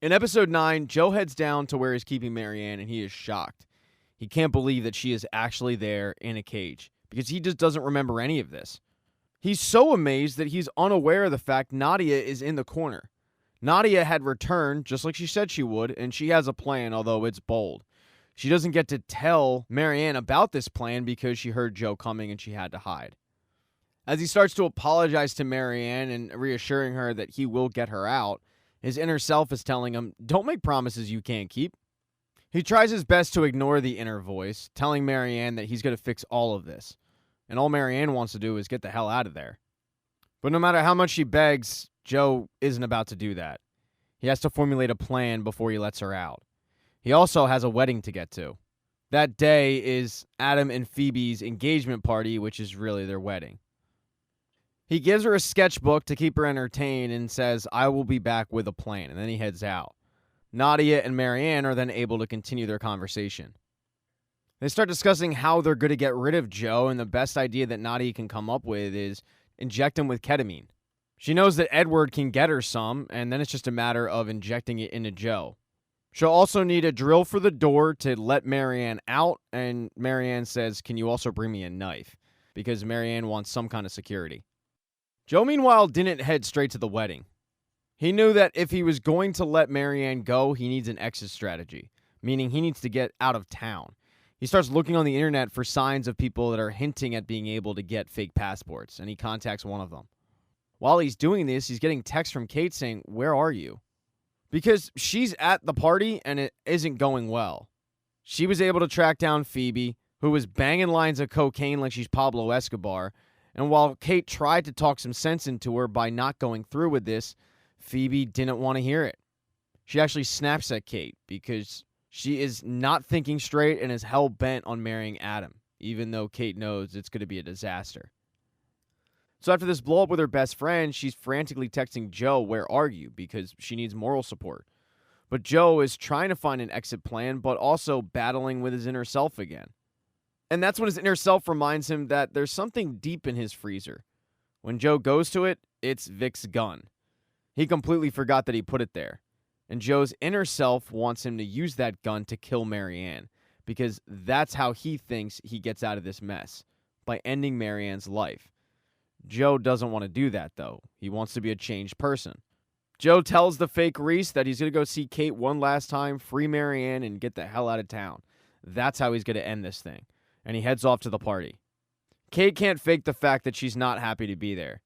In episode 9, Joe heads down to where he's keeping Marianne, and he is shocked. He can't believe that she is actually there in a cage, because he just doesn't remember any of this. He's so amazed that he's unaware of the fact Nadia is in the corner. Nadia had returned, just like she said she would, and she has a plan, although it's bold. She doesn't get to tell Marianne about this plan because she heard Joe coming and she had to hide. As he starts to apologize to Marianne and reassuring her that he will get her out, his inner self is telling him, don't make promises you can't keep. He tries his best to ignore the inner voice, telling Marianne that he's going to fix all of this. And all Marianne wants to do is get the hell out of there. But no matter how much she begs, Joe isn't about to do that. He has to formulate a plan before he lets her out. He also has a wedding to get to. That day is Adam and Phoebe's engagement party, which is really their wedding. He gives her a sketchbook to keep her entertained and says, I will be back with a plan, and then he heads out. Nadia and Marianne are then able to continue their conversation. They start discussing how they're going to get rid of Joe, and the best idea that Nadia can come up with is inject him with ketamine. She knows that Edward can get her some, and then it's just a matter of injecting it into Joe. She'll also need a drill for the door to let Marianne out, and Marianne says, can you also bring me a knife? Because Marianne wants some kind of security. Joe, meanwhile, didn't head straight to the wedding. He knew that if he was going to let Marianne go, he needs an exit strategy, meaning he needs to get out of town. He starts looking on the internet for signs of people that are hinting at being able to get fake passports, and he contacts one of them. While he's doing this, he's getting texts from Kate saying, where are you? Because she's at the party and it isn't going well. She was able to track down Phoebe, who was banging lines of cocaine like she's Pablo Escobar, and while Kate tried to talk some sense into her by not going through with this, Phoebe didn't want to hear it. She actually snaps at Kate because she is not thinking straight and is hell-bent on marrying Adam, even though Kate knows it's going to be a disaster. So after this blow-up with her best friend, she's frantically texting Joe, where are you? Because she needs moral support. But Joe is trying to find an exit plan, but also battling with his inner self again. And that's when his inner self reminds him that there's something deep in his freezer. When Joe goes to it, it's Vic's gun. He completely forgot that he put it there. And Joe's inner self wants him to use that gun to kill Marianne, because that's how he thinks he gets out of this mess, by ending Marianne's life. Joe doesn't want to do that, though. He wants to be a changed person. Joe tells the fake Reese that he's going to go see Kate one last time, free Marianne, and get the hell out of town. That's how he's going to end this thing. And he heads off to the party. Kate can't fake the fact that she's not happy to be there.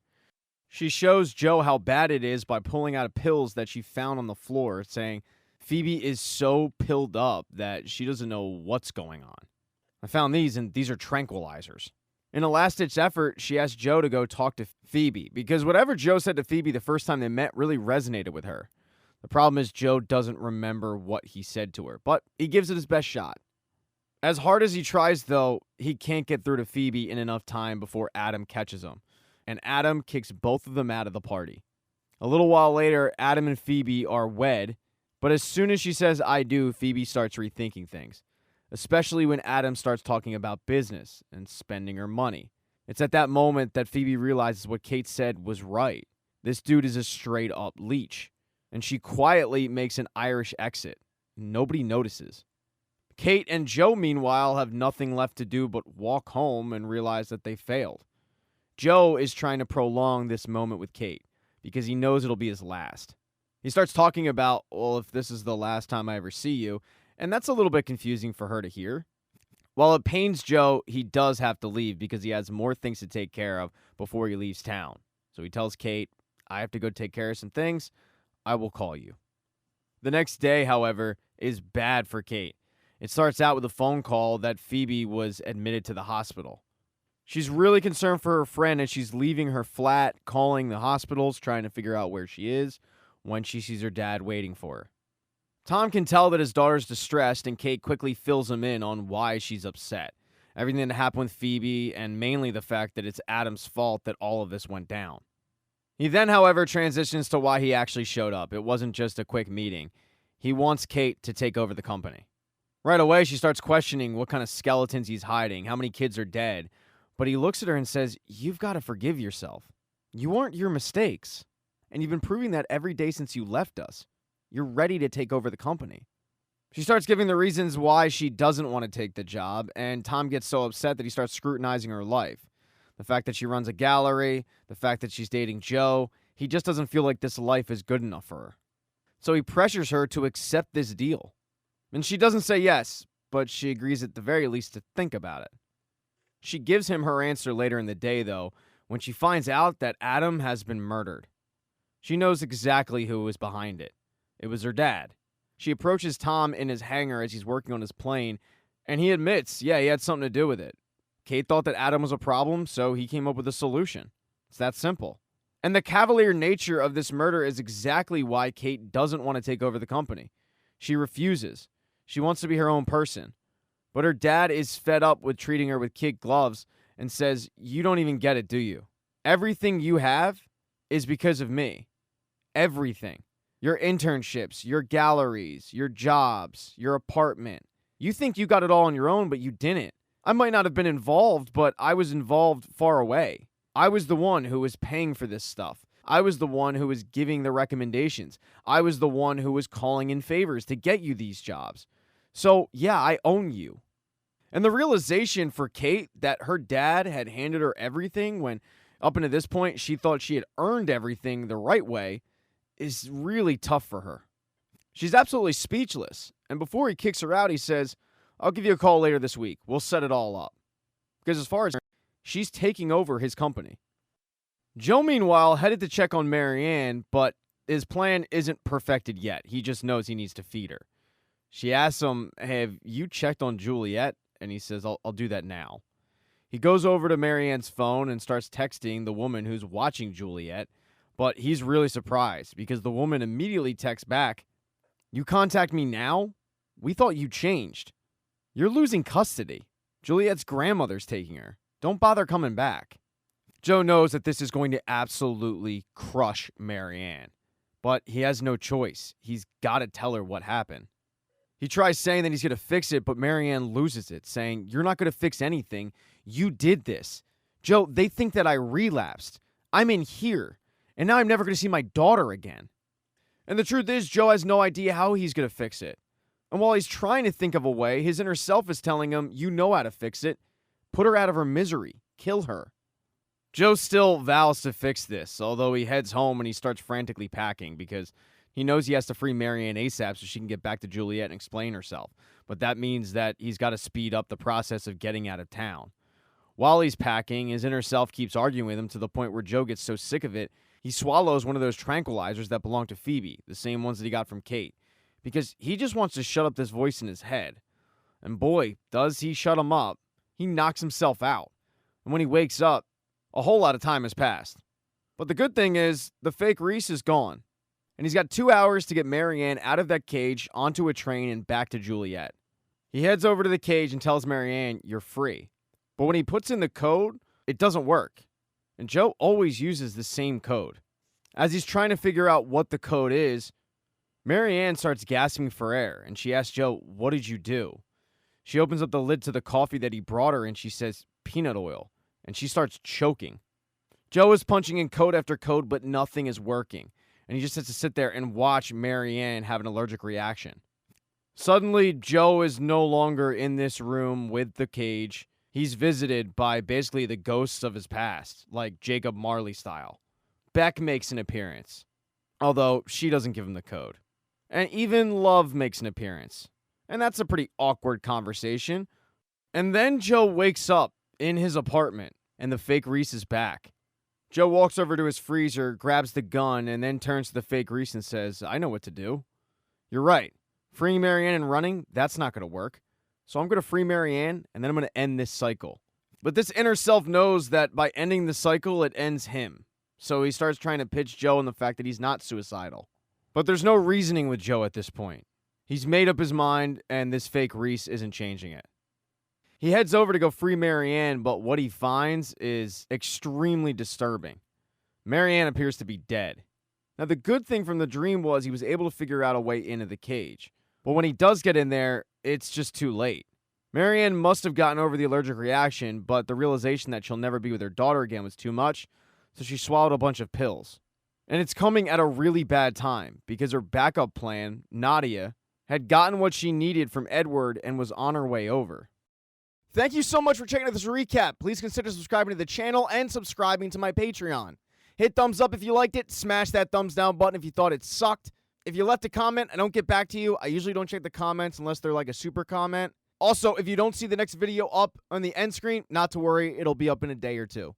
She shows Joe how bad it is by pulling out pills that she found on the floor, saying Phoebe is so pilled up that she doesn't know what's going on. I found these, and these are tranquilizers. In a last-ditch effort, she asked Joe to go talk to Phoebe, because whatever Joe said to Phoebe the first time they met really resonated with her. The problem is Joe doesn't remember what he said to her, but he gives it his best shot. As hard as he tries, though, he can't get through to Phoebe in enough time before Adam catches him, and Adam kicks both of them out of the party. A little while later, Adam and Phoebe are wed, but as soon as she says I do, Phoebe starts rethinking things, especially when Adam starts talking about business and spending her money. It's at that moment that Phoebe realizes what Kate said was right. This dude is a straight-up leech, and she quietly makes an Irish exit. Nobody notices. Kate and Joe, meanwhile, have nothing left to do but walk home and realize that they failed. Joe is trying to prolong this moment with Kate because he knows it'll be his last. He starts talking about, well, if this is the last time I ever see you, and that's a little bit confusing for her to hear. While it pains Joe, he does have to leave because he has more things to take care of before he leaves town. So he tells Kate, I have to go take care of some things. I will call you. The next day, however, is bad for Kate. It starts out with a phone call that Phoebe was admitted to the hospital. She's really concerned for her friend, and she's leaving her flat, calling the hospitals, trying to figure out where she is, when she sees her dad waiting for her. Tom can tell that his daughter's distressed, and Kate quickly fills him in on why she's upset. Everything that happened with Phoebe, and mainly the fact that it's Adam's fault that all of this went down. He then, however, transitions to why he actually showed up. It wasn't just a quick meeting. He wants Kate to take over the company. Right away, she starts questioning what kind of skeletons he's hiding, how many kids are dead. But he looks at her and says, you've got to forgive yourself. You aren't your mistakes. And you've been proving that every day since you left us. You're ready to take over the company. She starts giving the reasons why she doesn't want to take the job, and Tom gets so upset that he starts scrutinizing her life. The fact that she runs a gallery, the fact that she's dating Joe, he just doesn't feel like this life is good enough for her. So he pressures her to accept this deal. And she doesn't say yes, but she agrees at the very least to think about it. She gives him her answer later in the day, though, when she finds out that Adam has been murdered. She knows exactly who was behind it. It was her dad. She approaches Tom in his hangar as he's working on his plane, and he admits, yeah, he had something to do with it. Kate thought that Adam was a problem, so he came up with a solution. It's that simple. And the cavalier nature of this murder is exactly why Kate doesn't want to take over the company. She refuses. She wants to be her own person. But her dad is fed up with treating her with kid gloves and says, you don't even get it, do you? Everything you have is because of me. Everything. Your internships, your galleries, your jobs, your apartment. You think you got it all on your own, but you didn't. I might not have been involved, but I was involved far away. I was the one who was paying for this stuff. I was the one who was giving the recommendations. I was the one who was calling in favors to get you these jobs. So, yeah, I own you. And the realization for Kate that her dad had handed her everything when, up until this point, she thought she had earned everything the right way is really tough for her. She's absolutely speechless. And before he kicks her out, he says, I'll give you a call later this week. We'll set it all up. Because as far as she's taking over his company. Joe, meanwhile, headed to check on Marianne, but his plan isn't perfected yet. He just knows he needs to feed her. She asks him, hey, have you checked on Juliet? And he says, I'll do that now. He goes over to Marianne's phone and starts texting the woman who's watching Juliet, but he's really surprised because the woman immediately texts back, you contact me now? We thought you changed. You're losing custody. Juliet's grandmother's taking her. Don't bother coming back. Joe knows that this is going to absolutely crush Marianne, but he has no choice. He's got to tell her what happened. He tries saying that he's going to fix it, but Marianne loses it, saying, you're not going to fix anything. You did this. Joe, they think that I relapsed. I'm in here, and now I'm never going to see my daughter again. And the truth is, Joe has no idea how he's going to fix it. And while he's trying to think of a way, his inner self is telling him, you know how to fix it. Put her out of her misery. Kill her. Joe still vows to fix this, although he heads home and he starts frantically packing because he knows he has to free Marianne ASAP so she can get back to Juliet and explain herself. But that means that he's got to speed up the process of getting out of town. While he's packing, his inner self keeps arguing with him to the point where Joe gets so sick of it, he swallows one of those tranquilizers that belong to Phoebe, the same ones that he got from Kate, because he just wants to shut up this voice in his head. And boy, does he shut him up. He knocks himself out. And when he wakes up, a whole lot of time has passed. But the good thing is, the fake Reese is gone. And he's got 2 hours to get Marianne out of that cage, onto a train, and back to Juliet. He heads over to the cage and tells Marianne, you're free. But when he puts in the code, it doesn't work. And Joe always uses the same code. As he's trying to figure out what the code is, Marianne starts gasping for air, and she asks Joe, what did you do? She opens up the lid to the coffee that he brought her, and she says, peanut oil. And she starts choking. Joe is punching in code after code, but nothing is working. And he just has to sit there and watch Marianne have an allergic reaction. Suddenly, Joe is no longer in this room with the cage. He's visited by basically the ghosts of his past, like Jacob Marley style. Beck makes an appearance, although she doesn't give him the code. And even Love makes an appearance. And that's a pretty awkward conversation. And then Joe wakes up in his apartment, and the fake Reese is back. Joe walks over to his freezer, grabs the gun, and then turns to the fake Reese and says, I know what to do. You're right. Freeing Marianne and running, that's not going to work. So I'm going to free Marianne, and then I'm going to end this cycle. But this inner self knows that by ending the cycle, it ends him. So he starts trying to pitch Joe on the fact that he's not suicidal. But there's no reasoning with Joe at this point. He's made up his mind, and this fake Reese isn't changing it. He heads over to go free Marianne, but what he finds is extremely disturbing. Marianne appears to be dead. Now, the good thing from the dream was he was able to figure out a way into the cage. But when he does get in there, it's just too late. Marianne must have gotten over the allergic reaction, but the realization that she'll never be with her daughter again was too much, so she swallowed a bunch of pills. And it's coming at a really bad time because her backup plan, Nadia, had gotten what she needed from Edward and was on her way over. Thank you so much for checking out this recap. Please consider subscribing to the channel and subscribing to my Patreon. Hit thumbs up if you liked it. Smash that thumbs down button if you thought it sucked. If you left a comment, I don't get back to you. I usually don't check the comments unless they're like a super comment. Also, if you don't see the next video up on the end screen, not to worry. It'll be up in a day or two.